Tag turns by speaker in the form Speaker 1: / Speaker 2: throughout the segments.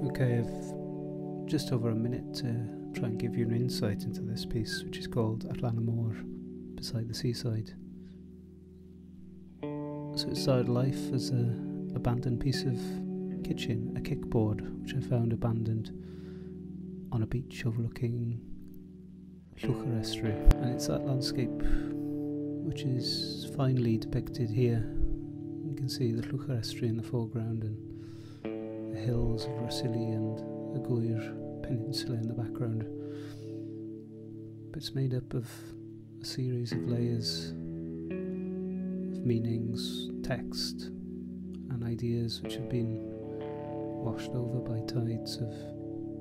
Speaker 1: Okay, I've just over a minute to try and give you an insight into this piece, which is called Lan y Mor, beside the seaside. So it started life as an abandoned piece of kitchen, a kickboard, which I found abandoned on a beach overlooking Llwch Estuary, and it's that landscape which is finely depicted here. You can see the Llwch Estuary in the foreground and the hills of Rhossili and the Gwyr Peninsula in the background. But it's made up of a series of layers of meanings, text and ideas which have been washed over by tides of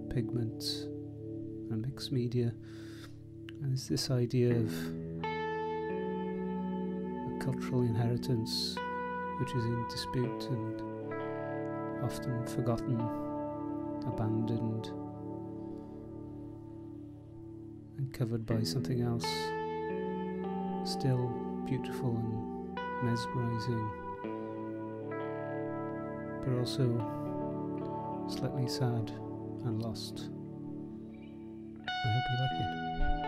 Speaker 1: pigment and mixed media. And it's this idea of a cultural inheritance which is in dispute and often forgotten, abandoned, and covered by something else still beautiful and mesmerizing, but also slightly sad and lost. I hope you like it.